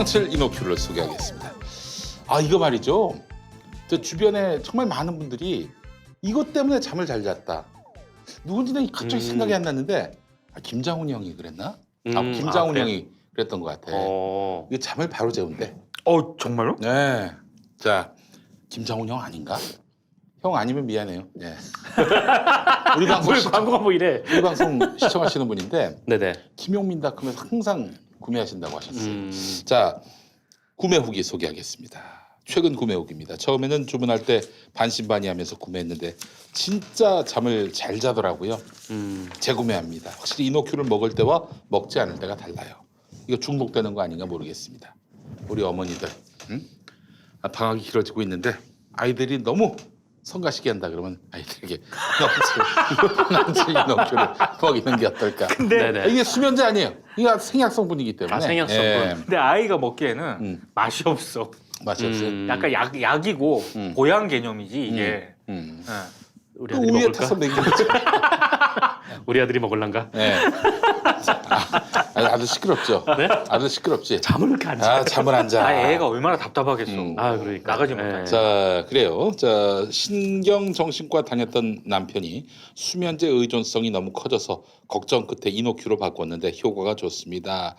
보낭칠 이노큐를 소개하겠습니다. 아 이거 말이죠. 저 주변에 정말 많은 분들이 이것 때문에 잠을 잘 잤다. 누군지는 갑자기 생각이 안 났는데 김장훈 형이 그랬나? 김장훈 형이 그랬던 것 같아. 이거 잠을 바로 재운대. 정말요? 네. 자 김장훈 형 아닌가? 형 아니면 미안해요. 네. 우리 방송 광고가 뭐 이래? 우리 방송 시청하시는 분인데 네네. 김용민닷컴에서 항상 구매하신다고 하셨어요. 자 구매 후기 소개하겠습니다. 최근 구매 후기입니다. 처음에는 주문할 때 반신반의하면서 구매했는데 진짜 잠을 잘 자더라고요. 재구매합니다. 확실히 이노큐를 먹을 때와 먹지 않을 때가 달라요. 이거 중독되는 거 아닌가 모르겠습니다. 우리 어머니들 방학이 길어지고 있는데 아이들이 너무 성가시게 한다 그러면 아이들에게 보낭칠 이노큐를 먹이는 게 어떨까. 근데 이게 수면제 아니에요. 이게 생약 성분이기 때문에. 생약 성분. 예. 근데 아이가 먹기에는 맛이 없어. 맛이 없어요. 약간 약이고 보양 개념이지 이게. 우리 아들이 우유에 먹을까? 타서 먹이는 거죠. 우리 아들이 먹을란가? 네. 아주 시끄럽죠. 네? 아주 시끄럽지. 잠을 이렇게 안 자. 잠을 안 자. 애가 얼마나 답답하겠어. 그러니까 나가지 못해. 자 그래요. 자 신경정신과 다녔던 남편이 수면제 의존성이 너무 커져서 걱정 끝에 이노큐로 바꿨는데 효과가 좋습니다.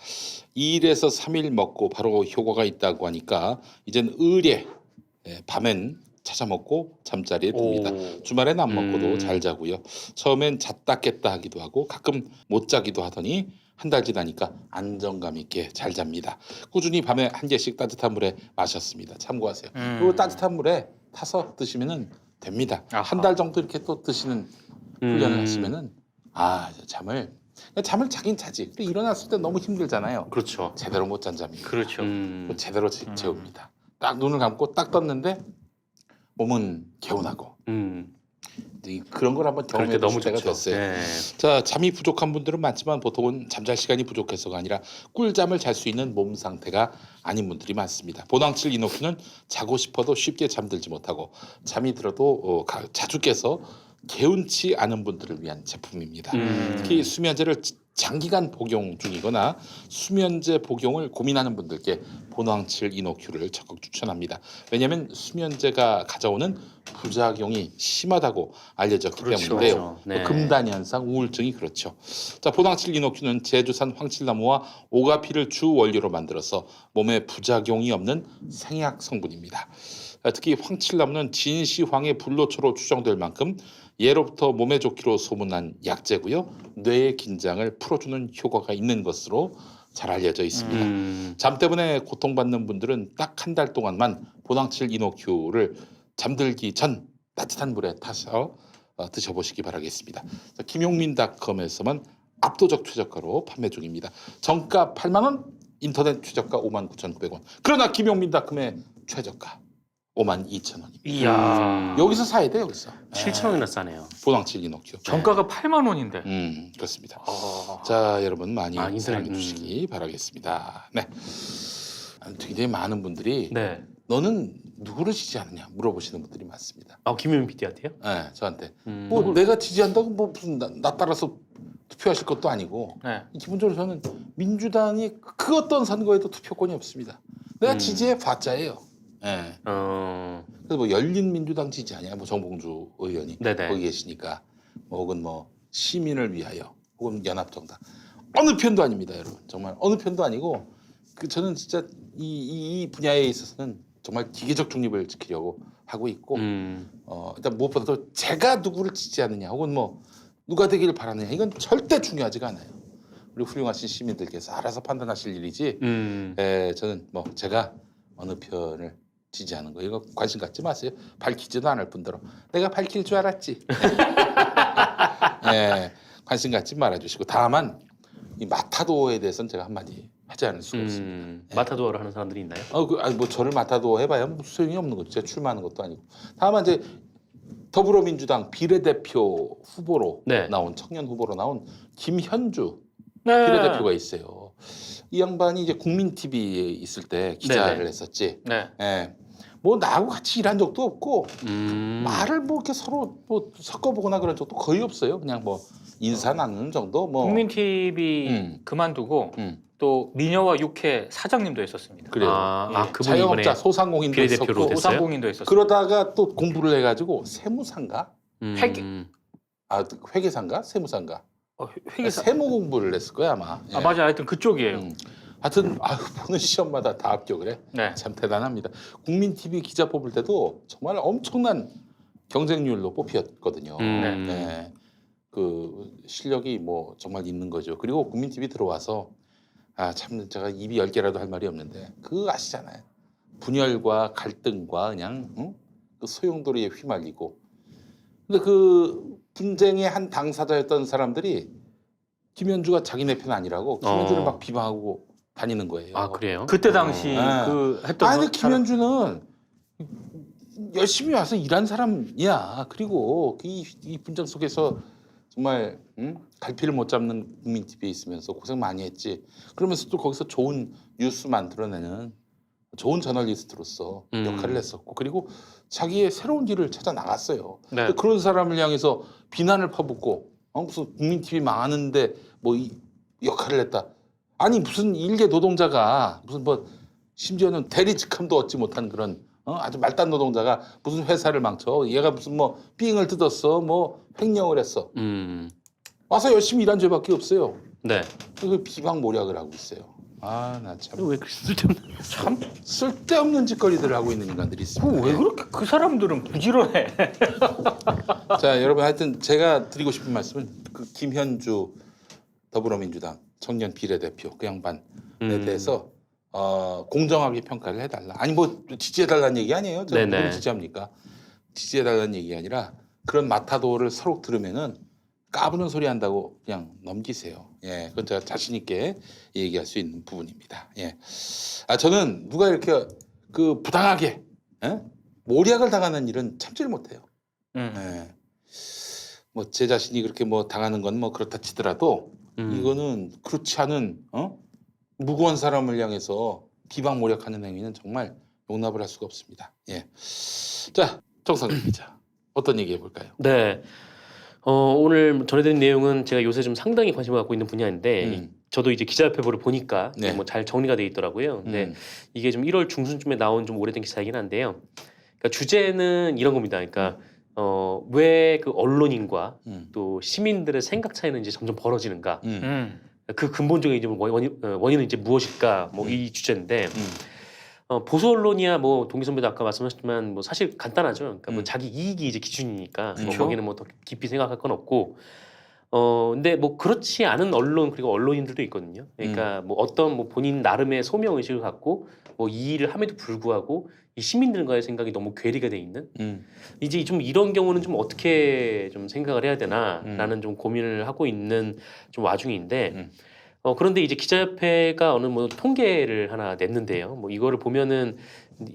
2일에서 3일 먹고 바로 효과가 있다고 하니까 이젠 의뢰 밤엔 찾아 먹고 잠자리에 듭니다. 주말엔 안 먹고도 잘 자고요. 처음엔 잤다 깼다 하기도 하고 가끔 못 자기도 하더니 한 달 지나니까 안정감 있게 잘 잡니다. 꾸준히 밤에 한 개씩 따뜻한 물에 마셨습니다. 참고하세요. 그리고 따뜻한 물에 타서 드시면 됩니다. 한 달 정도 이렇게 또 드시는 훈련을 하시면은 잠을 자긴 자지. 근데 일어났을 때 너무 힘들잖아요. 그렇죠. 제대로 못 잔 잠이. 그렇죠. 제대로 재웁니다. 딱 눈을 감고 딱 떴는데 몸은 개운하고. 그런 걸 한번 경험해 보실 때가 됐어요. 네. 자, 잠이 부족한 분들은 많지만 보통은 잠잘 시간이 부족해서가 아니라 꿀잠을 잘 수 있는 몸 상태가 아닌 분들이 많습니다. 보낭칠 이노큐는 자고 싶어도 쉽게 잠들지 못하고 잠이 들어도 자주 깨서 개운치 않은 분들을 위한 제품입니다. 특히 수면제를 장기간 복용 중이거나 수면제 복용을 고민하는 분들께 보낭칠 이노큐를 적극 추천합니다. 왜냐하면 수면제가 가져오는 부작용이 심하다고 알려졌기 때문인데요. 네. 금단 현상, 우울증이 그렇죠. 자, 보낭칠 이노큐는 제주산 황칠나무와 오가피를 주 원료로 만들어서 몸에 부작용이 없는 생약 성분입니다. 특히 황칠나무는 진시황의 불로초로 추정될 만큼 예로부터 몸에 좋기로 소문난 약재고요. 뇌의 긴장을 풀어주는 효과가 있는 것으로 잘 알려져 있습니다. 잠 때문에 고통받는 분들은 딱 한 달 동안만 보낭칠 이노큐를 잠들기 전 따뜻한 물에 타서 드셔보시기 바라겠습니다. 김용민닷컴에서만 압도적 최저가로 판매 중입니다. 정가 8만 원, 인터넷 최저가 59,900원. 그러나 김용민닷컴의 최저가 52,000원입니다. 이야. 여기서 사야 돼 여기서. 7,000원이나 싸네요. 보낭칠 이노큐. 정가가 8만 원인데. 그렇습니다. 자 여러분 많이 인터넷, 사랑해 주시기 바라겠습니다. 네. 굉장히 많은 분들이 네. 너는 누구를 지지하느냐 물어보시는 분들이 많습니다. 김효민 PD한테요? 네, 저한테 뭐 내가 지지한다고 뭐 무슨 나 따라서 투표하실 것도 아니고 네. 기본적으로 저는 민주당이 그 어떤 선거에도 투표권이 없습니다. 내가 지지해 봤자예요. 네. 그래서 뭐 열린민주당 지지하냐, 뭐 정봉주 의원이 네네. 거기 계시니까, 뭐 혹은 뭐 시민을 위하여, 혹은 연합정당 어느 편도 아닙니다, 여러분. 정말 어느 편도 아니고 저는 진짜 이 분야에 있어서는 정말 기계적 중립을 지키려고 하고 있고, 일단 무엇보다도 제가 누구를 지지하느냐, 혹은 뭐 누가 되기를 바라느냐 이건 절대 중요하지가 않아요. 우리 훌륭하신 시민들께서 알아서 판단하실 일이지. 저는 뭐 제가 어느 편을 지지하는 거 이거 관심 갖지 마세요. 밝히지도 않을 뿐더러 내가 밝힐 줄 알았지. 네, 관심 갖지 말아주시고 다만 이 마타도어에 대해서는 제가 한마디 하지 않을 수가 없습니다. 마타도어를 하는 사람들이 있나요? 뭐 저를 마타도어 해봐야 뭐 소용이 없는 거죠. 제가 출마하는 것도 아니고. 다만 이제 더불어민주당 비례대표 후보로 나온 청년 후보로 나온 김현주 비례대표가 있어요. 이 양반이 이제 국민 TV에 있을 때 기자를 했었지. 네. 뭐 나하고 같이 일한 적도 없고 말을 뭐 이렇게 서로 뭐 섞어보거나 그런 적도 거의 없어요. 그냥 뭐 인사 나누는 정도 뭐 국민 TV 음. 그만두고 음. 또 미녀와 육회 사장님도 했었습니다. 그래요. 예. 그분이 이번에 자영업자 소상공인도 비례대표로 했었고 됐어요? 오상공인도 했었어요. 그러다가 또 공부를 해가지고 세무사인가 회계. 회계사인가 세무사인가 회계사. 세무 공부를 했을 거야 아마. 예. 맞아. 하여튼 그쪽이에요. 하여튼 보는 시험마다 다 합격을 해. 네. 참 대단합니다. 국민 TV 기자 뽑을 때도 정말 엄청난 경쟁률로 뽑혔거든요. 네. 그 실력이 뭐 정말 있는 거죠. 그리고 국민 TV 들어와서 참 제가 입이 10개라도 할 말이 없는데 그거 아시잖아요. 분열과 갈등과 그냥 그 소용돌이에 휘말리고. 근데 그 분쟁의 한 당사자였던 사람들이 김현주가 자기네 편 아니라고 김현주를 막 비방하고 다니는 거예요. 아 그래요? 그때 당시 네. 그 했던 아니 김현주는 열심히 와서 일한 사람이야. 그리고 이 분쟁 속에서 정말 갈피를 못 잡는 국민 TV에 있으면서 고생 많이 했지. 그러면서 또 거기서 좋은 뉴스 만들어내는 좋은 저널리스트로서 역할을 했었고 그리고 자기의 새로운 길을 찾아 나갔어요. 네. 그런 사람을 향해서 비난을 퍼붓고 무슨 국민 TV 망하는데 뭐 이 역할을 했다. 아니 무슨 일개 노동자가 무슨 뭐 심지어는 대리 직함도 얻지 못한 그런 아주 말단 노동자가 무슨 회사를 망쳐. 얘가 무슨 뭐 삥을 뜯었어. 뭐 횡령을 했어. 와서 열심히 일한 죄밖에 없어요. 네. 그 비방 모략을 하고 있어요. 나 참 왜 그렇게 쓸데없는? 참 쓸데없는 짓거리들을 하고 있는 인간들이 있습니다. 왜 그렇게 그 사람들은 부지런해? 자, 여러분 하여튼 제가 드리고 싶은 말씀은 그 김현주 더불어민주당 청년 비례대표 그 양반에 대해서 공정하게 평가를 해달라. 아니 뭐 지지해달라는 얘기 아니에요. 제가 네네. 누구를 지지합니까? 지지해달라는 얘기 아니라 그런 마타도를 서로 들으면은 까부는 소리 한다고 그냥 넘기세요. 예, 그건 제가 자신 있게 얘기할 수 있는 부분입니다. 예, 저는 누가 이렇게 그 부당하게 모략을 당하는 일은 참지를 못해요. 예, 뭐 제 자신이 그렇게 뭐 당하는 건 뭐 그렇다 치더라도 이거는 그렇지 않은 무고한 사람을 향해서 비방 모략하는 행위는 정말 용납을 할 수가 없습니다. 예, 자 정상근 기자 어떤 얘기 해볼까요? 네. 오늘 전해드린 내용은 제가 요새 좀 상당히 관심을 갖고 있는 분야인데 저도 이제 기자협회보를 보니까 네. 뭐 잘 정리가 돼 있더라고요. 근데 이게 좀 1월 중순쯤에 나온 좀 오래된 기사이긴 한데요. 그러니까 주제는 이런 겁니다. 그러니까 왜 그 언론인과 또 시민들의 생각 차이는 이제 점점 벌어지는가? 그 근본적인 이제 원인은 이제 무엇일까? 뭐 이 주제인데 보수 언론이야 뭐 동기 선배도 아까 말씀하셨지만 뭐 사실 간단하죠. 그러니까 뭐 자기 이익이 이제 기준이니까 뭐 거기는 뭐 더 깊이 생각할 건 없고. 근데 뭐 그렇지 않은 언론 그리고 언론인들도 있거든요. 그러니까 뭐 어떤 뭐 본인 나름의 소명 의식을 갖고 뭐 이 일을 함에도 불구하고 이 시민들과의 생각이 너무 괴리가 돼 있는. 이제 좀 이런 경우는 좀 어떻게 좀 생각을 해야 되나라는 좀 고민을 하고 있는 좀 와중인데. 그런데 이제 기자협회가 어느 뭐 통계를 하나 냈는데요. 뭐 이거를 보면은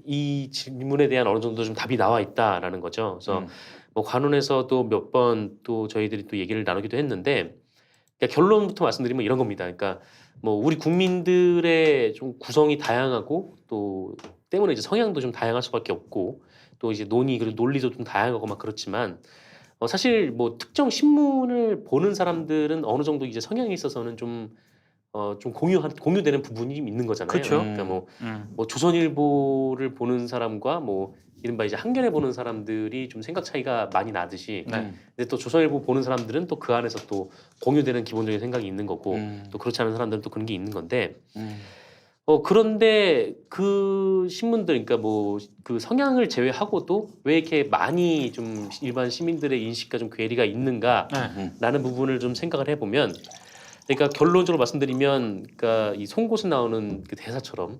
이 질문에 대한 어느 정도 좀 답이 나와 있다라는 거죠. 그래서 뭐 관훈에서도 몇 번 또 저희들이 또 얘기를 나누기도 했는데 그러니까 결론부터 말씀드리면 이런 겁니다. 그러니까 뭐 우리 국민들의 좀 구성이 다양하고 또 때문에 이제 성향도 좀 다양할 수밖에 없고 또 이제 그리고 논리도 좀 다양하고 막 그렇지만 사실 뭐 특정 신문을 보는 사람들은 어느 정도 이제 성향에 있어서는 좀 공유되는 부분이 있는 거잖아요. 그렇죠. 그러니까 뭐 조선일보를 보는 사람과 뭐 이른바 이제 한겨레 보는 사람들이 좀 생각 차이가 많이 나듯이, 근데 또 조선일보 보는 사람들은 또 그 안에서 또 공유되는 기본적인 생각이 있는 거고, 또 그렇지 않은 사람들은 또 그런 게 있는 건데, 그런데 그 신문들, 그러니까 뭐 그 성향을 제외하고도 왜 이렇게 많이 좀 일반 시민들의 인식과 좀 괴리가 있는가라는 부분을 좀 생각을 해보면. 그러니까 결론적으로 말씀드리면, 그러니까 이 송곳에 나오는 그 대사처럼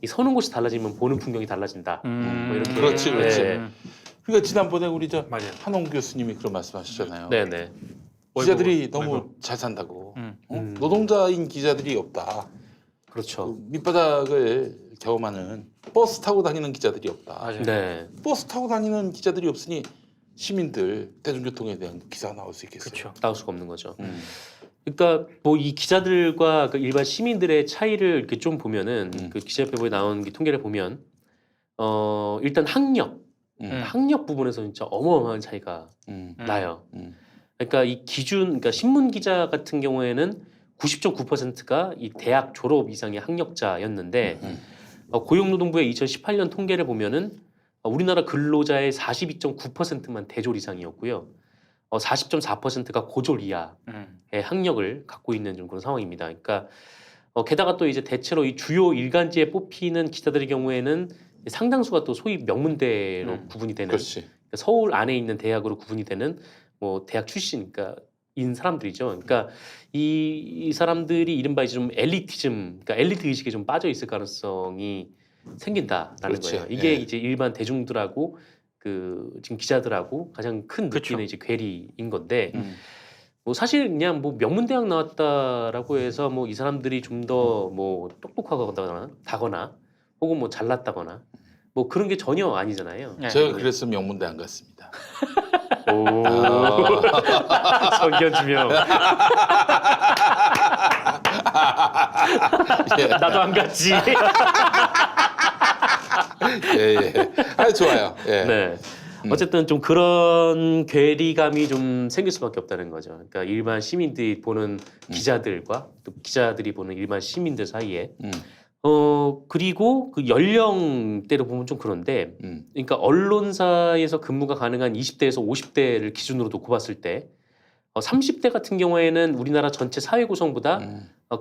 이 서는 곳이 달라지면 보는 풍경이 달라진다. 뭐 이렇게. 그렇지, 그렇지. 네. 그러니까 지난번에 우리 맞아요. 한홍 교수님이 그런 말씀하셨잖아요. 네네. 기자들이 너무 잘 산다고. 노동자인 기자들이 없다. 그렇죠. 그 밑바닥을 경험하는 버스 타고 다니는 기자들이 없다. 맞아요. 네. 버스 타고 다니는 기자들이 없으니 시민들 대중교통에 대한 기사가 나올 수 있겠어요. 그렇죠. 나올 수가 없는 거죠. 그러니까 뭐 이 기자들과 그 일반 시민들의 차이를 이렇게 좀 보면은 그 기자협회보에 나온 그 통계를 보면 일단 학력 부분에서 진짜 어마어마한 차이가 나요. 그러니까 이 기준, 그러니까 신문 기자 같은 경우에는 90.9%가 이 대학 졸업 이상의 학력자였는데 고용노동부의 2018년 통계를 보면은 우리나라 근로자의 42.9%만 대졸 이상이었고요. 40.4%가 고졸 이하의 학력을 갖고 있는 좀 그런 상황입니다. 그러니까 게다가 또 이제 대체로 이 주요 일간지에 뽑히는 기자들의 경우에는 상당수가 또 소위 명문대로 구분이 되는 그렇지. 그러니까 서울 안에 있는 대학으로 구분이 되는 뭐 대학 출신, 그러니까 인 사람들이죠. 그러니까 이 사람들이 이른바 이제 좀 엘리티즘, 그러니까 엘리트 의식에 좀 빠져 있을 가능성이 생긴다라는 그렇지. 거예요. 이게 예. 이제 일반 대중들하고 그 지금 기자들하고 가장 큰 그쵸. 느끼는 이제 괴리인 건데. 뭐 사실 그냥 뭐 명문대학 나왔다라고 해서 뭐 이 사람들이 좀 더 뭐 똑똑하거나 혹은 뭐 잘났다거나 뭐 그런 게 전혀 아니잖아요. 네. 제가 그래서 명문대 안 갔습니다. 오. 성견 주명. 예. 나도 안 갔지. 예. 아, 좋아요. 예. 네. 어쨌든 좀 그런 괴리감이 좀 생길 수밖에 없다는 거죠. 그러니까 일반 시민들이 보는 기자들과 또 기자들이 보는 일반 시민들 사이에 그리고 그 연령대로 보면 좀 그런데 그러니까 언론사에서 근무가 가능한 20대에서 50대를 기준으로 놓고 봤을 때 30대 같은 경우에는 우리나라 전체 사회 구성보다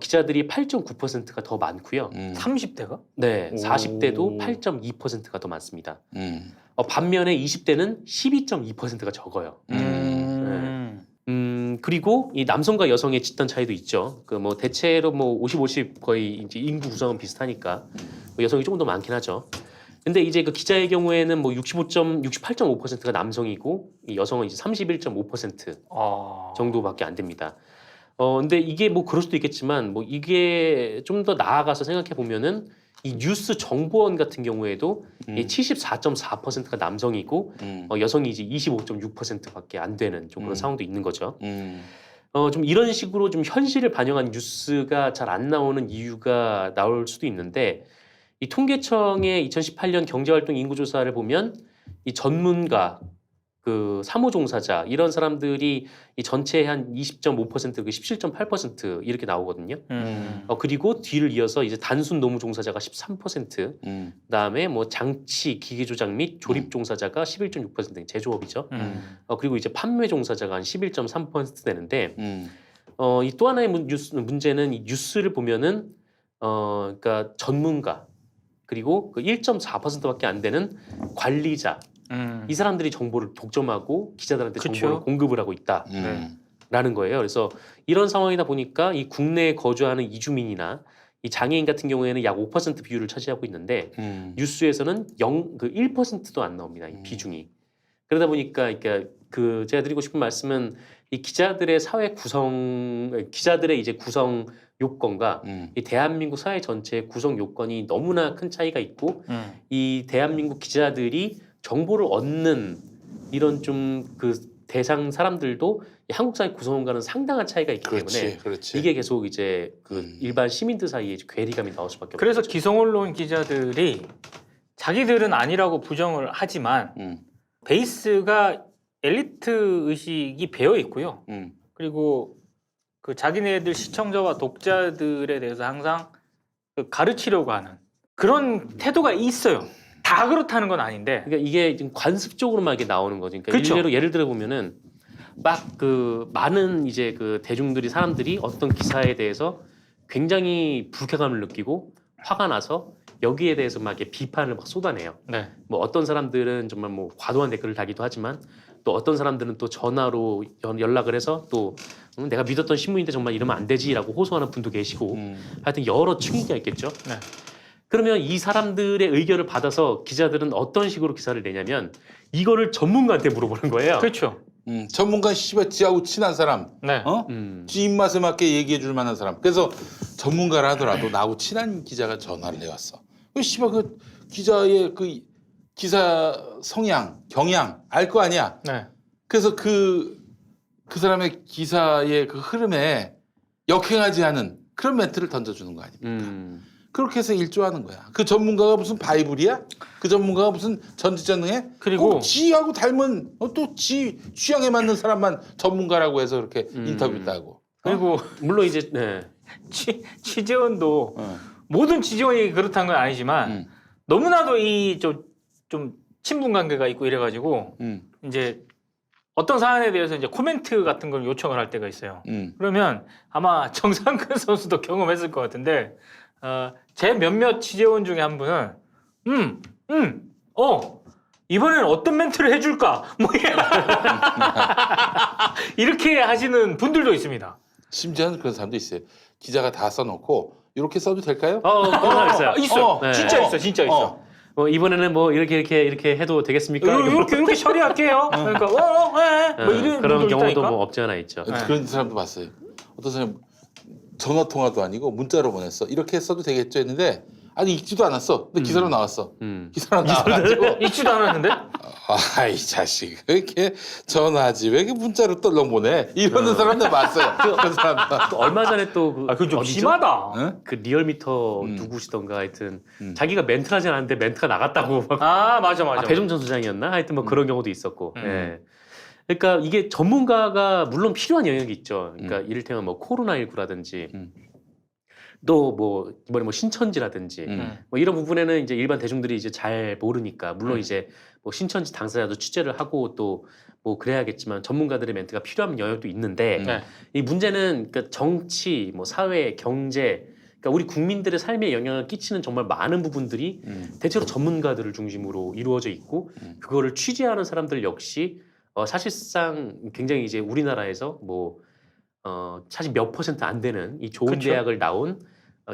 기자들이 8.9%가 더 많고요. 30대가? 네, 오. 40대도 8.2%가 더 많습니다. 반면에 20대는 12.2%가 적어요. 그리고 이 남성과 여성의 집단 차이도 있죠. 그 뭐 대체로 뭐 50, 50 거의 이제 인구 구성은 비슷하니까 뭐 여성이 조금 더 많긴 하죠. 근데 이제 그 기자의 경우에는 뭐 68.5%가 남성이고 이 여성은 이제 31.5% 정도밖에 안 됩니다. 근데 이게 뭐 그럴 수도 있겠지만 뭐 이게 좀 더 나아가서 생각해 보면은 이 뉴스 정보원 같은 경우에도 이 74.4%가 남성이고 여성이 이제 25.6%밖에 안 되는 좀 그런 상황도 있는 거죠. 좀 이런 식으로 좀 현실을 반영한 뉴스가 잘 안 나오는 이유가 나올 수도 있는데 이 통계청의 2018년 경제활동 인구조사를 보면 이 전문가, 그 사무종사자 이런 사람들이 이 전체의 한 20.5%, 그 17.8% 이렇게 나오거든요. 그리고 뒤를 이어서 이제 단순 노무 종사자가 13%, 그다음에 뭐 장치, 기계 조작 및 조립 종사자가 11.6% 제조업이죠. 그리고 이제 판매 종사자가 한 11.3% 되는데 이 또 하나의 문제는 이 뉴스를 보면은 그러니까 전문가 그리고 그 1.4%밖에 안 되는 관리자 이 사람들이 정보를 독점하고 기자들한테 그쵸. 정보를 공급을 하고 있다라는 거예요. 그래서 이런 상황이다 보니까 이 국내에 거주하는 이주민이나 이 장애인 같은 경우에는 약 5% 비율을 차지하고 있는데 뉴스에서는 1%도 안 나옵니다. 이 비중이. 그러다 보니까 그러니까 그 제가 드리고 싶은 말씀은 이 기자들의 사회 구성, 기자들의 이제 구성 요건과 이 대한민국 사회 전체의 구성 요건이 너무나 큰 차이가 있고 이 대한민국 기자들이 정보를 얻는 이런 좀 그 대상 사람들도 이 한국 사회 구성원과는 상당한 차이가 있기 때문에 그렇지. 이게 계속 이제 그 일반 시민들 사이에 이제 괴리감이 나올 수밖에 없죠. 그래서 기성언론 기자들이 자기들은 아니라고 부정을 하지만 베이스가 엘리트 의식이 배어 있고요. 그리고 그 자기네들 시청자와 독자들에 대해서 항상 그 가르치려고 하는 그런 태도가 있어요. 다 그렇다는 건 아닌데. 그러니까 이게 지금 관습적으로만 이게 나오는 거죠. 그러니까 그렇죠. 예를 들어 보면은 막 그 많은 이제 그 대중들이 사람들이 어떤 기사에 대해서 굉장히 불쾌감을 느끼고 화가 나서 여기에 대해서 막 이렇게 비판을 막 쏟아내요. 네. 뭐 어떤 사람들은 정말 뭐 과도한 댓글을 달기도 하지만 또 어떤 사람들은 또 전화로 연락을 해서 또 내가 믿었던 신문인데 정말 이러면 안 되지라고 호소하는 분도 계시고 하여튼 여러 층위가 있겠죠. 네. 그러면 이 사람들의 의견을 받아서 기자들은 어떤 식으로 기사를 내냐면 이거를 전문가한테 물어보는 거예요. 그렇죠. 전문가 씨발 지하고 친한 사람, 네. 지 입맛에 맞게 얘기해 줄 만한 사람. 그래서 전문가라 하더라도 나하고 친한 기자가 전화를 해왔어. 그 씨발 그 기자의 그 기사 성향, 경향 알 거 아니야. 네. 그래서 그 사람의 기사의 그 흐름에 역행하지 않은 그런 멘트를 던져주는 거 아닙니까? 그렇게 해서 일조하는 거야. 그 전문가가 무슨 바이블이야? 그 전문가가 무슨 전지전능해? 그리고 꼭 지하고 닮은 또 지 취향에 맞는 사람만 전문가라고 해서 그렇게 인터뷰했다고. 그리고 물론 이제 네. 취재원도 어. 모든 취재원이 그렇다는 건 아니지만 너무나도 이 좀 친분 관계가 있고 이래가지고 이제 어떤 사안에 대해서 이제 코멘트 같은 걸 요청을 할 때가 있어요. 그러면 아마 정상근 선수도 경험했을 것 같은데 제 몇몇 취재원 중에 한 분은 이번에는 어떤 멘트를 해줄까 뭐 이렇게 하시는 분들도 있습니다. 심지어는 그런 사람도 있어요. 기자가 다 써놓고 이렇게 써도 될까요? 그런 사람 있어요. 있어. 네. 진짜 있어. 진짜 있어. 뭐 이번에는 뭐 이렇게 해도 되겠습니까? 이렇게 처리할게요. 그러니까 뭐 이런 그런 분도 경우도 있다니까? 뭐 없지 않아 있죠. 네. 그런 사람도 봤어요. 어떤 사람 전화 통화도 아니고 문자로 보냈어. 이렇게 써도 되겠죠 했는데 아직 읽지도 않았어. 근데 기사로 나왔어. 기사로 나와가지고 읽지도 않았는데? 아이 자식 왜 이렇게 전화하지 왜 이렇게 문자로 떨렁 보내 이러는 사람들 봤어요. 그런 사람들. 또 얼마 전에 또 그 그건 좀 어디죠? 심하다. 응? 그 리얼미터 누구시던가 하여튼 자기가 멘트를 하지 않았는데 멘트가 나갔다고 막 맞아. 배종찬 소장이었나? 하여튼 뭐 그런 경우도 있었고. 음. 예. 그러니까 이게 전문가가 물론 필요한 영역이 있죠. 그러니까 이를테면 뭐 코로나19라든지 또 뭐 이번에 뭐 신천지라든지 뭐 이런 부분에는 이제 일반 대중들이 이제 잘 모르니까 물론 이제 뭐 신천지 당사자도 취재를 하고 또 뭐 그래야겠지만 전문가들의 멘트가 필요한 영역도 있는데 네. 이 문제는 그러니까 정치, 뭐 사회, 경제, 그러니까 우리 국민들의 삶에 영향을 끼치는 정말 많은 부분들이 대체로 전문가들을 중심으로 이루어져 있고 그거를 취재하는 사람들 역시 사실상 굉장히 이제 우리나라에서 뭐 사실 몇 % 안 되는 이 좋은 그쵸. 대학을 나온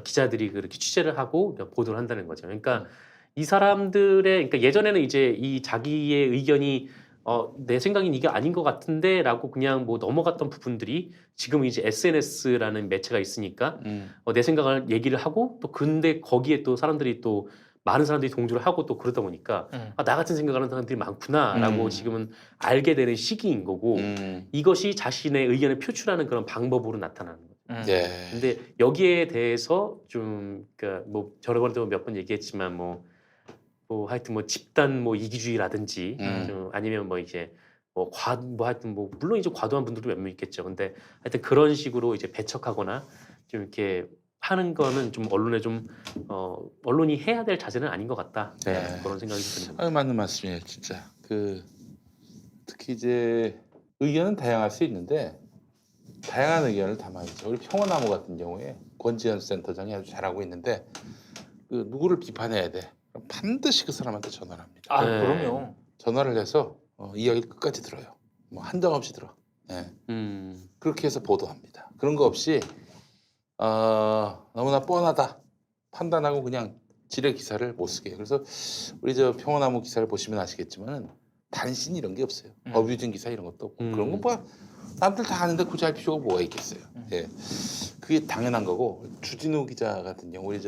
기자들이 그렇게 취재를 하고 보도를 한다는 거죠. 그러니까 이 사람들의 그러니까 예전에는 이제 이 자기의 의견이 내 생각엔 이게 아닌 것 같은데라고 그냥 뭐 넘어갔던 부분들이 지금 이제 SNS라는 매체가 있으니까 내 생각을 얘기를 하고 또 근데 거기에 또 사람들이 또 많은 사람들이 동조를 하고 또 그러다 보니까 나 같은 생각하는 사람들이 많구나라고 지금은 알게 되는 시기인 거고 이것이 자신의 의견을 표출하는 그런 방법으로 나타나는 거죠. 네. 근데 여기에 대해서 좀 그러니까 뭐 저런 번도 몇 번 얘기했지만 뭐 하여튼 뭐 집단 뭐 이기주의라든지 좀 아니면 뭐 이제 뭐 하여튼 뭐 물론 이제 과도한 분들도 몇 명 있겠죠. 근데 하여튼 그런 식으로 이제 배척하거나 좀 이렇게 하는 거는 좀 언론에 좀 언론이 해야 될 자세는 아닌 것 같다. 네. 그런 생각이 듭니다. 아유, 맞는 말씀이에요, 진짜. 특히 이제 의견은 다양할 수 있는데 다양한 의견을 담아야죠. 우리 평화나무 같은 경우에 권지현 센터장이 아주 잘하고 있는데 그 누구를 비판해야 돼. 그럼 반드시 그 사람한테 전화를 합니다. 네. 그럼요. 전화를 해서 이야기를 끝까지 들어요. 뭐 한정 없이 들어. 네. 그렇게 해서 보도합니다. 그런 거 없이 너무나 뻔하다 판단하고 그냥 지뢰 기사를 못 쓰게 해요. 그래서 우리 저 평화나무 기사를 보시면 아시겠지만 단신 이런 게 없어요. 어뷰징 기사 이런 것도 없고 그런 거 뭐 남들 다 아는데 굳이 할 필요가 뭐가 있겠어요. 예, 그게 당연한 거고 주진우 기자 같은 경우 우리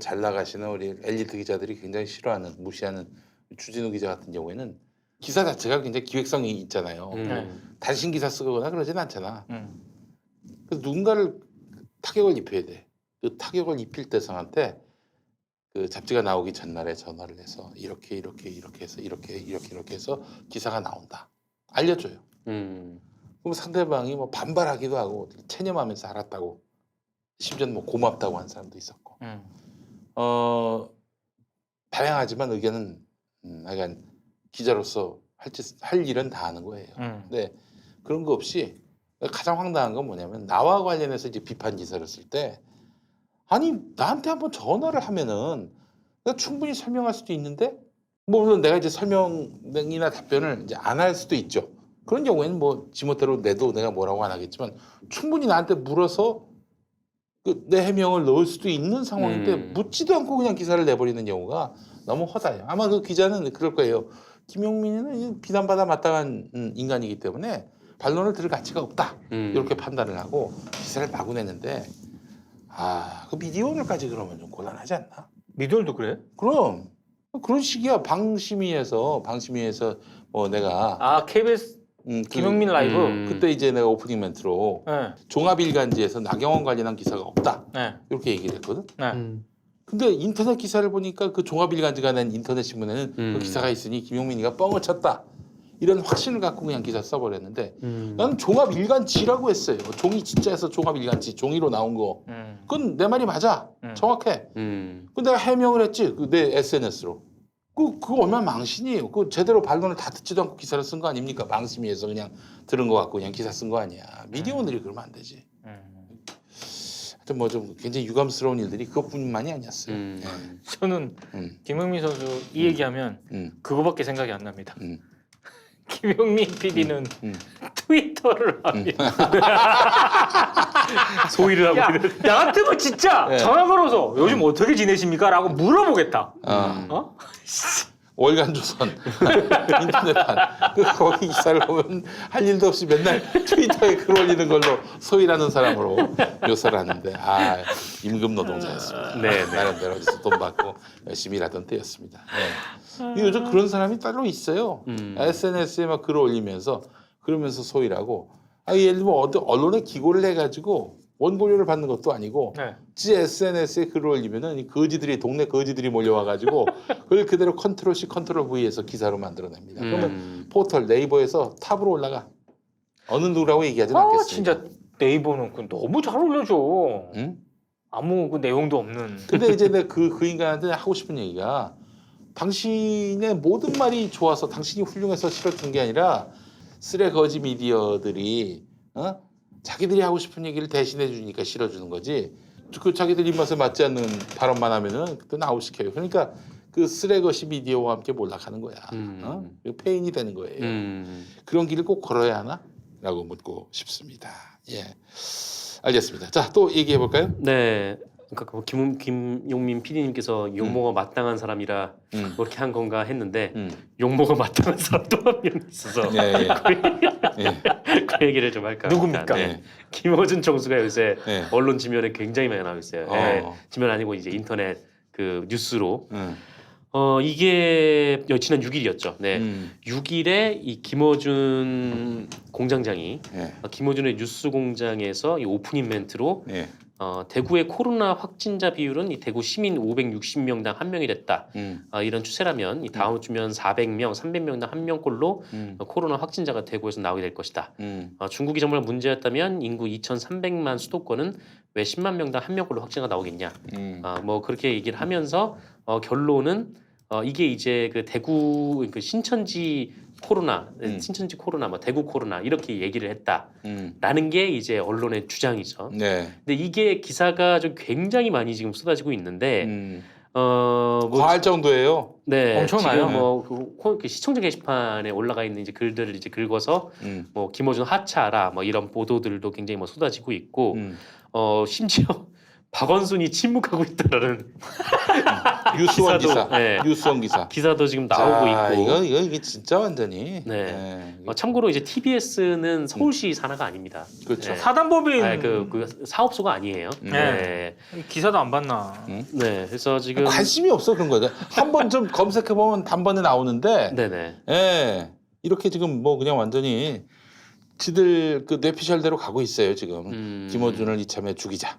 잘 나가시는 우리 엘리트 기자들이 굉장히 싫어하는 무시하는 주진우 기자 같은 경우에는 기사 자체가 굉장히 기획성이 있잖아요. 단신 기사 쓰거나 그러진 않잖아. 그래서 누군가를 타격을 입혀야 돼. 그 타격을 입힐 대상한테 그 잡지가 나오기 전날에 전화를 해서 이렇게 해서 이렇게 해서 기사가 나온다. 알려줘요. 그럼 상대방이 뭐 반발하기도 하고 체념하면서 알았다고 심지어는 뭐 고맙다고 한 사람도 있었고 다양하지만 의견은 약간 기자로서 할 일은 다 하는 거예요. 근데 그런 거 없이 가장 황당한 건 뭐냐면 나와 관련해서 이제 비판 기사를 쓸 때 아니 나한테 한번 전화를 하면은 내가 충분히 설명할 수도 있는데 뭐 물론 내가 이제 설명이나 답변을 이제 안 할 수도 있죠. 그런 경우에는 뭐 지멋대로 내도 내가 뭐라고 안 하겠지만 충분히 나한테 물어서 내 해명을 넣을 수도 있는 상황인데 묻지도 않고 그냥 기사를 내버리는 경우가 너무 허다해요. 아마 그 기자는 그럴 거예요. 김용민은 비난받아 마땅한 인간이기 때문에 반론을 들을 가치가 없다. 이렇게 판단을 하고 기사를 마구 내는데 그 미디어오늘까지 그러면 좀 곤란하지 않나? 미디어도 그래? 그럼 그런 식이야. 방심위에서 뭐 내가 KBS 김용민 라이브. 그때 이제 내가 오프닝 멘트로 네. 종합일간지에서 나경원 관련한 기사가 없다 네. 이렇게 얘기를 했거든. 네. 근데 인터넷 기사를 보니까 그 종합일간지가 낸 인터넷 신문에는 그 기사가 있으니 김용민이가 뻥을 쳤다 이런 확신을 갖고 그냥 기사 써버렸는데 나는 종합일간지라고 했어요. 종이 진짜에서 종합일간지 종이로 나온 거 그건 내 말이 맞아. 정확해. 그 내가 해명을 했지 내 SNS로. 그거 얼마나 망신이에요. 그 제대로 반론을 다 듣지도 않고 기사를 쓴 거 아닙니까? 망심위해서 그냥 들은 거 갖고 그냥 기사 쓴 거 아니야. 미디어원들이 그러면 안 되지. 하여튼 뭐 좀 굉장히 유감스러운 일들이 그것뿐만이 아니었어요. 예. 저는 김용민 선수 이 얘기하면 그거밖에 생각이 안 납니다. 김용민 PD는 트위터를 합니다. 소위를 하고 야, 있는. 나 같으면 진짜 네. 전화 걸어서 요즘 어떻게 지내십니까? 라고 물어보겠다. 어? 월간조선 인터넷판 거기 기사를 보면 할 일도 없이 맨날 트위터에 글 올리는 걸로 소위라는 사람으로 묘사를 하는데 임금 노동자였습니다. 네, 네. 나름대로 어디서 돈 받고 열심히 일하던 때였습니다. 네. 요즘 그런 사람이 따로 있어요. SNS에 막 글을 올리면서 그러면서 소위라고 예를 들면 언론에 기고를 해가지고 원고료를 받는 것도 아니고 네. 지 SNS에 글을 올리면은 이 거지들이 동네 거지들이 몰려와가지고 그걸 그대로 컨트롤 C 컨트롤 V에서 기사로 만들어냅니다. 그러면 포털 네이버에서 탑으로 올라가. 어느 누구라고 얘기하진 않겠습니다. 진짜 네이버는 그 너무 잘 올려줘. 응? 아무 그 내용도 없는. 근데 이제 내가 그 인간한테 하고 싶은 얘기가 당신의 모든 말이 좋아서 당신이 훌륭해서 싫었던 게 아니라 쓰레 거지 미디어들이 자기들이 하고 싶은 얘기를 대신해 주니까 싫어주는 거지. 그 자기들 입맛에 맞지 않는 발언만 하면은 그때 아웃시켜요. 그러니까 그 쓰레거시 미디어와 함께 몰락하는 거야. 페인이 되는 거예요. 그런 길을 꼭 걸어야 하나? 라고 묻고 싶습니다. 예, 알겠습니다. 자, 또 얘기해 볼까요? 네. 그러니까 김용민 PD님께서 용모가 마땅한 사람이라 그렇게 한 건가 했는데 용모가 마땅한 사람 또 한 명 있어서 예. 그 얘기를 좀 할까. 누굽니까? 네. 김어준 총수가 요새 네. 언론 지면에 굉장히 많이 나오고 있어요. 지면 아니고 이제 인터넷 그 뉴스로. 이게 지난 6일이었죠. 네. 6일에 이 김어준 공장장이 김어준의 뉴스 공장에서 이 오프닝 멘트로 대구의 코로나 확진자 비율은 이 대구 시민 560명당 1명이 됐다. 이런 추세라면 이 다음 주면 400명, 300명당 1명꼴로 코로나 확진자가 대구에서 나오게 될 것이다. 중국이 정말 문제였다면 인구 2,300만 수도권은 왜 10만 명당 1명꼴로 확진자가 나오겠냐. 뭐 그렇게 얘기를 하면서 결론은 이게 이제 그 대구 그 신천지 코로나, 뭐 대구 코로나 이렇게 얘기를 했다라는 게 이제 언론의 주장이죠. 네. 근데 이게 기사가 좀 굉장히 많이 지금 쏟아지고 있는데 뭐 과할 정도예요. 네, 엄청나요. 지금 그 시청자 게시판에 올라가 있는 이제 글들을 이제 긁어서 뭐 김어준 하차라 뭐 이런 보도들도 굉장히 뭐 쏟아지고 있고 심지어 박원순이 침묵하고 있다라는 유수원 기사, 네. 유수원 기사. 기사도 지금 나오고 있고. 이게 진짜 완전히. 네. 참고로 이제 TBS는 서울시 산하가 아닙니다. 그렇죠. 네. 사단법인 그 사업소가 아니에요. 네. 기사도 안 봤나. 네. 그래서 지금 관심이 없어 그런 거죠. 한번 좀 검색해 보면 단번에 나오는데. 네네. 예. 이렇게 지금 뭐 그냥 완전히 지들 그 뇌피셜대로 가고 있어요 지금. 김어준을 이참에 죽이자,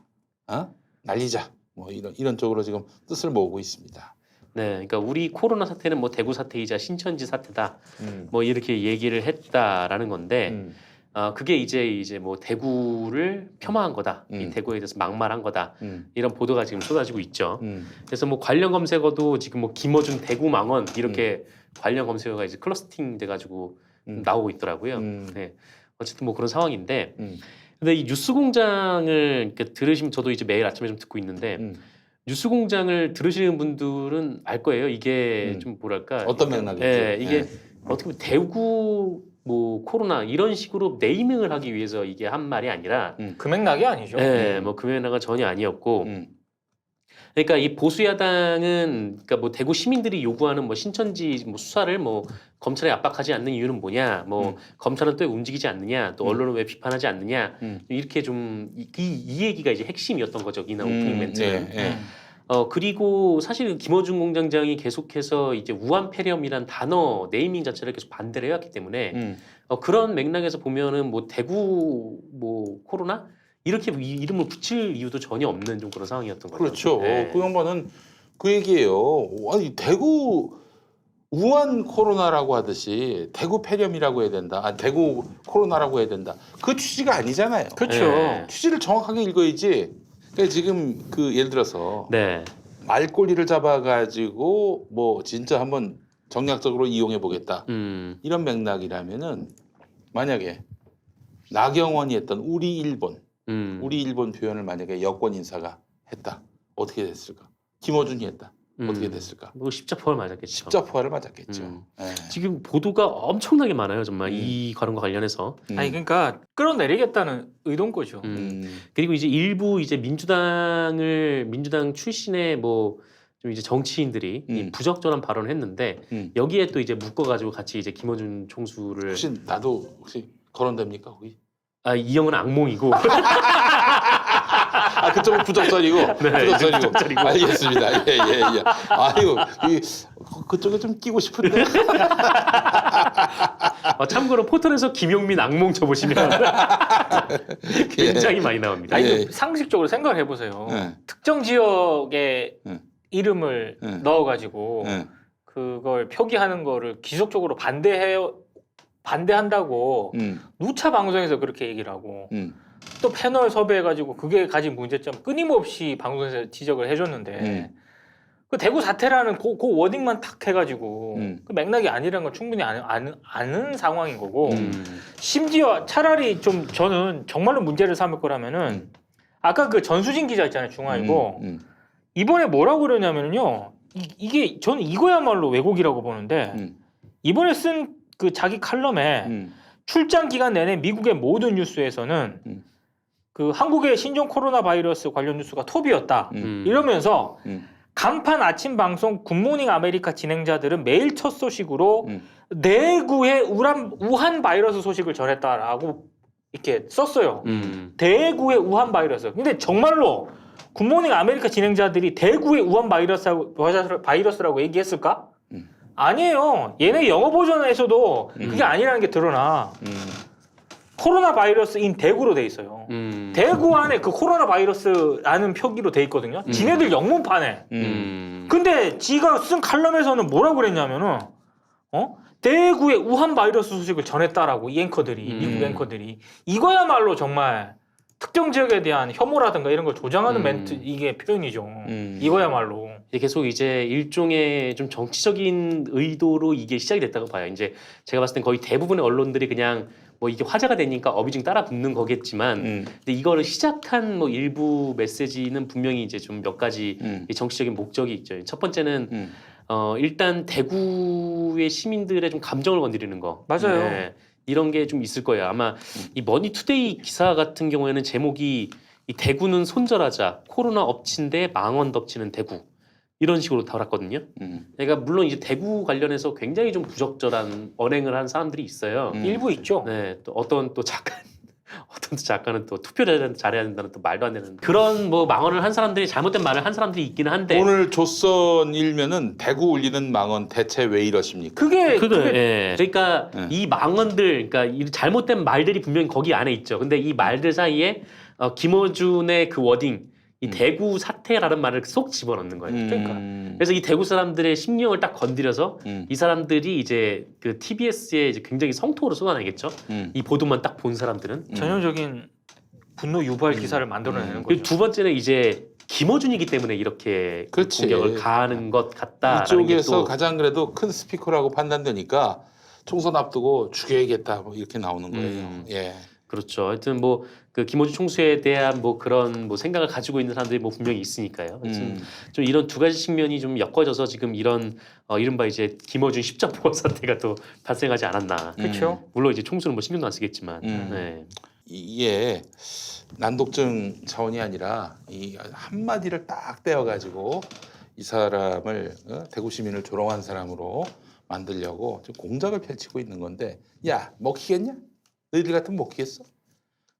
날리자, 뭐 이런 쪽으로 지금 뜻을 모으고 있습니다. 네, 그러니까 우리 코로나 사태는 뭐 대구 사태이자 신천지 사태다, 뭐 이렇게 얘기를 했다라는 건데, 그게 이제 뭐 대구를 폄하한 거다, 이 대구에 대해서 막말한 거다, 이런 보도가 지금 쏟아지고 있죠. 그래서 뭐 관련 검색어도 지금 뭐 김어준 대구 망언 이렇게 관련 검색어가 이제 클러스팅 돼가지고 나오고 있더라고요. 네, 어쨌든 뭐 그런 상황인데. 근데 이 뉴스공장을 들으시면 저도 이제 매일 아침에 좀 듣고 있는데 뉴스공장을 들으시는 분들은 알 거예요. 이게 좀 뭐랄까 어떤 맥락인지. 네, 이게 어떻게 보면 대구 뭐 코로나 이런 식으로 네이밍을 하기 위해서 이게 한 말이 아니라 그 맥락이 아니죠. 네, 뭐 그 맥락은 전혀 아니었고. 그러니까 이 보수 야당은 그러니까 뭐 대구 시민들이 요구하는 뭐 신천지 뭐 수사를 뭐 검찰에 압박하지 않는 이유는 뭐냐, 뭐 검찰은 또 왜 움직이지 않느냐, 또 언론은 왜 비판하지 않느냐, 이렇게 좀 이 얘기가 이제 핵심이었던 거죠, 이날 오프닝 멘트는. 그리고 사실 김어준 공장장이 계속해서 이제 우한폐렴이란 단어 네이밍 자체를 계속 반대를 해왔기 때문에 그런 맥락에서 보면은 뭐 대구 뭐 코로나 이렇게 이름을 붙일 이유도 전혀 없는 좀 그런 상황이었던 거죠. 그렇죠. 네. 그 양반은 그 얘기예요. 아니 대구 우한 코로나라고 하듯이 대구 폐렴이라고 해야 된다. 아, 대구 코로나라고 해야 된다. 그 취지가 아니잖아요. 그렇죠. 네. 취지를 정확하게 읽어야지. 그러니까 지금 그 예를 들어서 네. 말꼬리를 잡아가지고 뭐 진짜 한번 정략적으로 이용해 보겠다. 이런 맥락이라면은 만약에 나경원이 했던 우리 일본 표현을 만약에 여권 인사가 했다. 어떻게 됐을까? 김어준이 했다. 어떻게 됐을까? 뭐 십자포를 맞았겠죠. 십자포화를 맞았겠죠. 예. 지금 보도가 엄청나게 많아요, 정말 이 관련과 관련해서. 아니 그러니까 끌어내리겠다는 의도인 거죠. 그리고 이제 일부 이제 민주당 출신의 뭐 좀 이제 정치인들이 이 부적절한 발언을 했는데 여기에 또 이제 묶어가지고 같이 이제 김어준 총수를 혹시 나도 혹시 거론됩니까 거기? 이 형은 악몽이고 아 그쪽은 부적절이고 부적절이고 알겠습니다. 예예 예. 아이고 그쪽에 좀 끼고 싶은데. 참고로 포털에서 김용민 악몽 쳐보시면 굉장히 많이 나옵니다. 아니 예. 상식적으로 생각을 해보세요. 예. 특정 지역의 이름을 예. 넣어가지고 예. 그걸 표기하는 거를 기속적으로 반대한다고 누차 방송에서 그렇게 얘기를 하고 또 패널 섭외해가지고 그게 가진 문제점 끊임없이 방송에서 지적을 해줬는데 그 대구 사태라는 그 워딩만 탁 해가지고 그 맥락이 아니라는 걸 충분히 아는 상황인 거고 심지어 차라리 좀 저는 정말로 문제를 삼을 거라면은 아까 그 전수진 기자 있잖아요 중앙일보 이번에 뭐라고 그러냐면요 이게 저는 이거야말로 왜곡이라고 보는데 이번에 쓴 그 자기 칼럼에 출장 기간 내내 미국의 모든 뉴스에서는 그 한국의 신종 코로나 바이러스 관련 뉴스가 톱이었다 이러면서 간판 아침 방송 굿모닝 아메리카 진행자들은 매일 첫 소식으로 대구의 우한 바이러스 소식을 전했다라고 이렇게 썼어요. 대구의 우한 바이러스. 근데 정말로 굿모닝 아메리카 진행자들이 대구의 우한 바이러스라고 얘기했을까? 아니에요. 얘네 영어 버전에서도 그게 아니라는 게 드러나. 코로나 바이러스인 대구로 돼 있어요. 대구 안에 그 코로나 바이러스라는 표기로 돼 있거든요. 지네들 영문판에. 근데 지가 쓴 칼럼에서는 뭐라고 그랬냐면은 대구의 우한 바이러스 소식을 전했다라고 이 앵커들이 미국 앵커들이 이거야말로 정말 특정 지역에 대한 혐오라든가 이런 걸 조장하는 멘트 이게 표현이죠. 이거야말로. 계속 이제 일종의 좀 정치적인 의도로 이게 시작이 됐다고 봐요. 이제 제가 봤을 땐 거의 대부분의 언론들이 그냥 뭐 이게 화제가 되니까 어비중 따라 붙는 거겠지만 근데 이거를 시작한 뭐 일부 메시지는 분명히 이제 좀 몇 가지 정치적인 목적이 있죠. 첫 번째는 일단 대구의 시민들의 좀 감정을 건드리는 거. 맞아요. 네, 이런 게 좀 있을 거예요. 아마 이 머니투데이 기사 같은 경우에는 제목이 이 대구는 손절하자 코로나 엎친데 망언 덮치는 대구 이런 식으로 달았거든요. 그러니까 물론 이제 대구 관련해서 굉장히 좀 부적절한 언행을 한 사람들이 있어요. 일부 있죠. 네, 또 어떤 작가는 또 투표를 잘해야 된다는 또 말도 안 되는 그런 뭐 망언을 한 사람들이 잘못된 말을 한 사람들이 있기는 한데 오늘 조선 일면은 대구 울리는 망언 대체 왜 이러십니까? 그게 예. 그러니까 이 망언들, 그러니까 이 잘못된 말들이 분명히 거기 안에 있죠. 근데 이 말들 사이에 김어준의 그 워딩, 이 대구 사태라는 말을 쏙 집어넣는 거예요. 그러니까. 그래서 이 대구 사람들의 심령을 딱 건드려서 이 사람들이 이제 그 TBS에 이제 굉장히 성토로 쏟아내겠죠. 이 보도만 딱 본 사람들은. 전형적인 분노 유발 기사를 만들어내는 그리고 거죠. 두 번째는 이제 김어준이기 때문에 이렇게 그렇지. 공격을 가하는 것 같다. 이쪽에서 가장 그래도 큰 스피커라고 판단되니까 총선 앞두고 죽여야겠다 뭐 이렇게 나오는 거예요. 예. 그렇죠. 하여튼 뭐 그 김어준 총수에 대한 뭐 그런 뭐 생각을 가지고 있는 사람들이 뭐 분명히 있으니까요. 하여튼 좀 이런 두 가지 측면이 좀 엮어져서 지금 이런 이른바 이제 김어준 십자포 사태가 또 발생하지 않았나. 그렇죠. 물론 이제 총수는 뭐 신경도 안 쓰겠지만. 네. 이게 난독증 차원이 아니라 이 한마디를 딱 떼어가지고 이 사람을 대구 시민을 조롱한 사람으로 만들려고 지금 공작을 펼치고 있는 건데 야 먹히겠냐? 너희들 같으면 먹히겠어?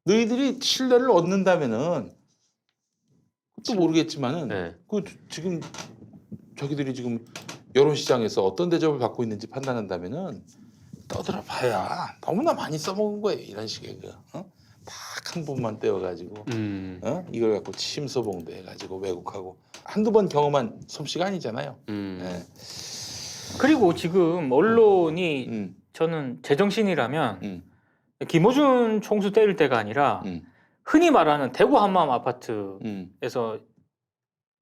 너희들이 신뢰를 얻는다면은 또 모르겠지만은 네. 그 지금 자기들이 지금 여론 시장에서 어떤 대접을 받고 있는지 판단한다면은 떠들어봐야 너무나 많이 써먹은 거예요. 이런 식의 딱 한 번만 떼어가지고 이걸 갖고 침소봉도 해가지고 왜곡하고 한두 번 경험한 솜씨가 아니잖아요. 예. 그리고 지금 언론이 저는 제정신이라면 김어준 총수 때릴 때가 아니라 흔히 말하는 대구 한마음 아파트에서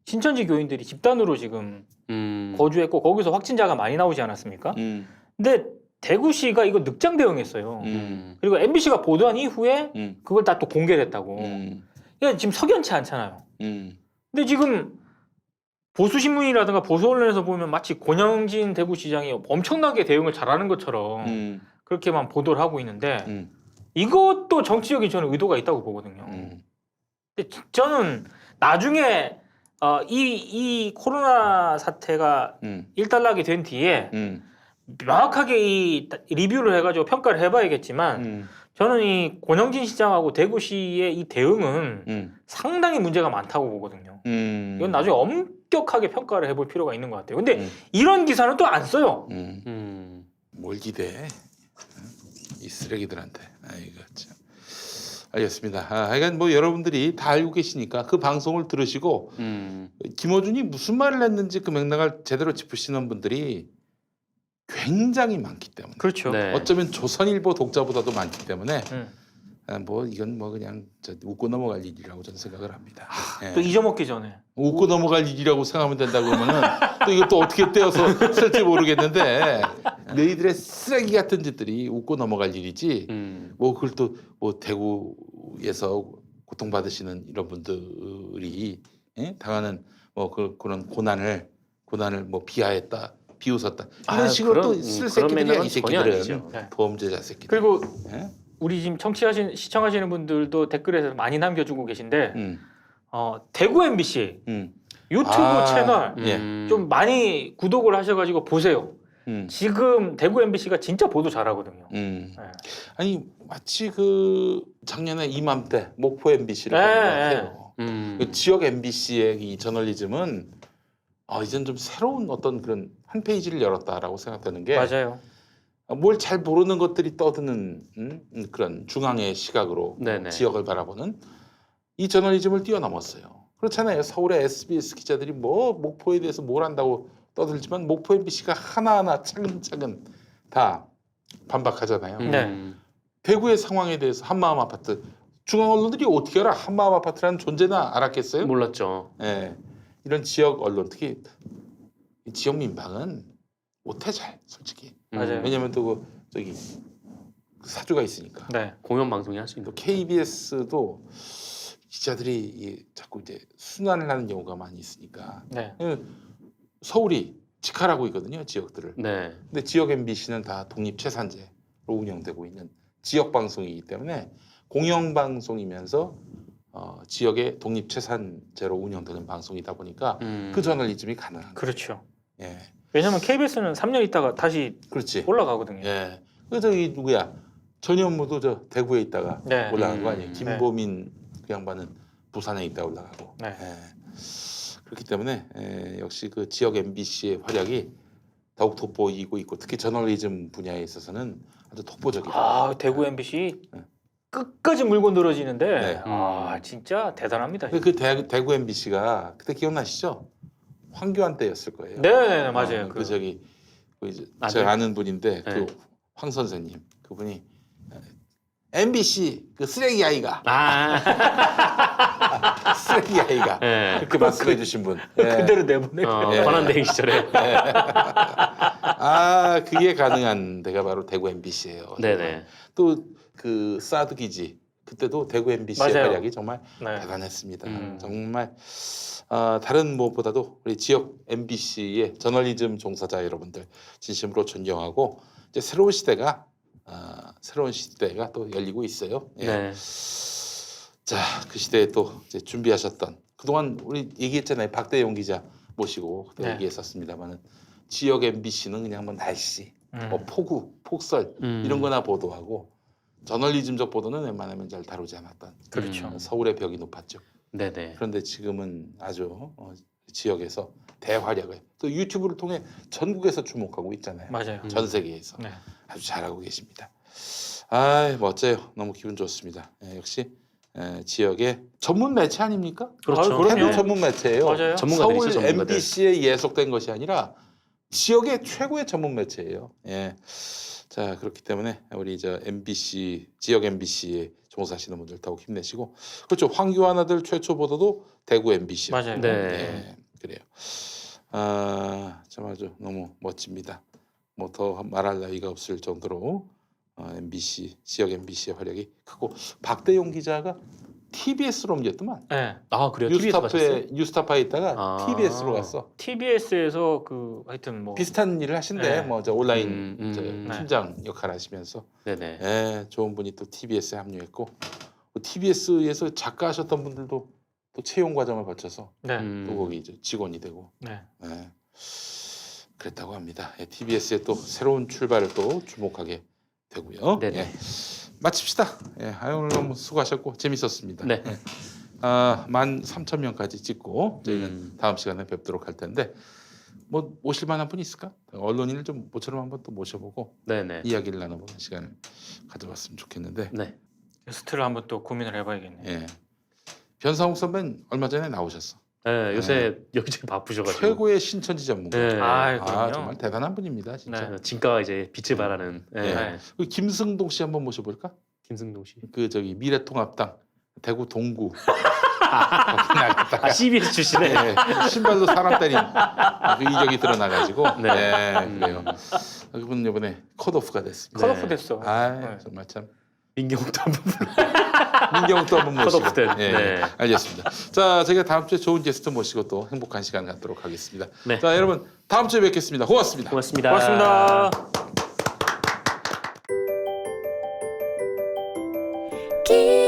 신천지 교인들이 집단으로 지금 거주했고 거기서 확진자가 많이 나오지 않았습니까? 근데 대구시가 이거 늑장 대응했어요. 그리고 MBC가 보도한 이후에 그걸 다 또 공개됐다고. 그러니까 지금 석연치 않잖아요. 근데 지금 보수신문이라든가 보수 언론에서 보면 마치 권영진 대구시장이 엄청나게 대응을 잘하는 것처럼 그렇게만 보도를 하고 있는데 이것도 정치적인 저는 의도가 있다고 보거든요. 근데 저는 나중에 이 코로나 사태가 일단락이 된 뒤에 명확하게 이 리뷰를 해가지고 평가를 해봐야겠지만 저는 이 권영진 시장하고 대구시의 이 대응은 상당히 문제가 많다고 보거든요. 이건 나중에 엄격하게 평가를 해볼 필요가 있는 것 같아요. 근데 이런 기사는 또 안 써요. 뭘 기대해? 이 쓰레기들한테. 아이고 참. 알겠습니다. 하여간 뭐 여러분들이 다 알고 계시니까 그 방송을 들으시고 김어준이 무슨 말을 했는지 그 맥락을 제대로 짚으시는 분들이 굉장히 많기 때문에 그렇죠. 네. 어쩌면 조선일보 독자보다도 많기 때문에 뭐 이건 뭐 그냥 웃고 넘어갈 일이라고 저는 생각을 합니다. 예. 또 잊어먹기 전에. 웃고 넘어갈 일이라고 생각하면 된다고 그러면은 또 이것도 어떻게 떼어서 쓸지 모르겠는데 너희들의 쓰레기 같은 짓들이 웃고 넘어갈 일이지 뭐 그걸 또 뭐 대구에서 고통받으시는 이런 분들이 당하는 뭐 그런 고난을 뭐 비하했다 비웃었다 이런 식으로 또 쓸 새끼들이야 이 새끼들은 네. 범죄자 새끼들. 그리고 예? 우리 지금 시청하시는 분들도 댓글에서 많이 남겨주고 계신데 대구 MBC 유튜브 채널 예. 좀 많이 구독을 하셔가지고 보세요. 지금 대구 MBC가 진짜 보도 잘하거든요. 네. 아니 마치 그 작년에 이맘때 목포 MBC를 네, 보는 것 같아요. 그 지역 MBC의 이 저널리즘은 이젠 좀 새로운 어떤 그런 한 페이지를 열었다라고 생각되는 게 맞아요. 뭘 잘 모르는 것들이 떠드는 그런 중앙의 시각으로 네네. 지역을 바라보는 이 저널리즘을 뛰어넘었어요. 그렇잖아요. 서울의 SBS 기자들이 뭐 목포에 대해서 뭘 안다고 떠들지만 목포 MBC가 하나하나 차근차근 다 반박하잖아요. 네. 대구의 상황에 대해서 한마음 아파트 중앙 언론들이 어떻게 알아? 한마음 아파트라는 존재나 알았겠어요? 몰랐죠. 예. 이런 지역 언론 특히 이 지역 민방은 못해 잘 솔직히. 맞아요. 왜냐면 또 저기 사주가 있으니까. 네. 공영 방송이 할 수 있는. 또 KBS도 기자들이 자꾸 이제 순환을 하는 경우가 많이 있으니까. 네. 서울이 직할하고 있거든요 지역들을. 네. 근데 지역 MBC는 다 독립채산제로 운영되고 있는 지역 방송이기 때문에 공영 방송이면서 지역의 독립채산제로 운영되는 방송이다 보니까 그 저널리즘이 가능한 거예요. 그렇죠. 예, 왜냐면 KBS는 3년 있다가 다시 그렇지. 올라가거든요. 예. 그래서 이 누구야 전현무도 저 대구에 있다가 네. 올라간 거 아니에요. 김보민 그 양반은 부산에 있다 올라가고. 네. 예. 그렇기 때문에 역시 그 지역 MBC의 활약이 더욱 돋보이고 있고 특히 저널리즘 분야에 있어서는 아주 독보적이다. 대구 MBC 네. 끝까지 물고 늘어지는데 네. 진짜 대단합니다. 그 대구 MBC가 그때 기억나시죠? 황교안 때였을 거예요. 네, 맞아요. 그 저기 그 이제 아들? 제가 아는 분인데 네. 그 황 선생님 그분이 MBC 그 쓰레기 아이가 쓰레기 아이가 네. 그렇게 말씀해 주신 분. 예. 그대로 내보내. 권한대행 시절에. 그게 가능한 데가 바로 대구 MBC예요. 네네. 또 그 사드 기지 그때도 대구 MBC의 맞아요. 활약이 정말 네. 대단했습니다. 정말 다른 무엇보다도 우리 지역 MBC의 저널리즘 종사자 여러분들 진심으로 존경하고 이제 새로운 시대가 또 열리고 있어요. 예. 네. 자, 그 시대에 또 이제 준비하셨던 그동안 우리 얘기했잖아요. 박대용 기자 모시고 그때 네. 얘기했었습니다만은 지역 MBC는 그냥 뭐 날씨, 뭐 폭우, 폭설 이런 거나 보도하고 저널리즘적 보도는 웬만하면 잘 다루지 않았던 그렇죠. 서울의 벽이 높았죠. 네네. 그런데 지금은 아주 지역에서 대활약을 또 유튜브를 통해 전국에서 주목하고 있잖아요. 맞아요. 전 세계에서 네. 아주 잘하고 계십니다. 아, 멋져요. 너무 기분 좋습니다. 역시 지역의 전문 매체 아닙니까? 그렇죠. 아유, 그럼요. 해외 전문 매체예요. 맞아요. 전문가들이죠, 서울 전문가들. MBC에 예속된 것이 아니라 지역의 최고의 전문 매체예요. 예. 자, 그렇기 때문에 우리 저 MBC 지역 MBC에 종사하시는 분들 더욱 힘내시고 그렇죠. 황교안 아들 최초 보도도 대구 MBC. 맞아요. 네. 예, 그래요. 아, 참 아주 너무 멋집니다. 뭐 더 말할 나위가 없을 정도로 MBC 지역 MBC의 활약이 크고 박대용 기자가 TBS로 옮겼더만. 네. 아 그래요? TV에서 가셨어요? 뉴스타파에 있다가 아. TBS로 갔어. TBS에서 그 하여튼 뭐 비슷한 일을 하신대. 네. 뭐 저 온라인 저 네. 팀장 역할 하시면서 네네. 예, 좋은 분이 또 TBS에 합류했고 TBS에서 작가 하셨던 분들도 또 채용 과정을 거쳐서 네. 또 거기 이제 직원이 되고 네. 예, 그랬다고 합니다. 예, TBS의 또 새로운 출발을 또 주목하게 되고요. 네네. 예, 마칩시다. 예, 아유, 오늘 너무 수고하셨고 재밌었습니다. 네. 예. 13,000명까지 찍고 저희는 다음 시간에 뵙도록 할 텐데 뭐 모실 만한 분이 있을까? 언론인을 좀 모처럼 한번 또 모셔보고 네네. 이야기를 나눠보는 시간을 가져봤으면 좋겠는데 네. 게스트를 한번 또 고민을 해봐야겠네요. 예. 변상욱 선배는 얼마 전에 나오셨어. 네, 요새 여기저기 바쁘셔가지고. 최고의 신천지 전문가. 네. 아, 그럼요. 정말 대단한 분입니다, 진짜. 네. 진가가 이제 빛을 발하는 네. 네. 그 김승동 씨 한번 모셔볼까? 김승동 씨. 그 저기 미래통합당 대구 동구. 거기 나갔다가 아 CBS 출신에. 네, 신발로 사람 때린 그 이력이 드러나가지고 네. 네, 그래요. 그분 이번에 컷오프가 됐습니다. 컷오프 네. 됐어. 아, 네. 정말 참 민경욱도 한번 불러. 민경도 한번 모시고. 컷오프 된. 예, 네. 알겠습니다. 자, 제가 다음 주에 좋은 게스트 모시고 또 행복한 시간 갖도록 하겠습니다. 네. 자, 여러분 다음 주에 뵙겠습니다. 고맙습니다. 고맙습니다. 고맙습니다. 기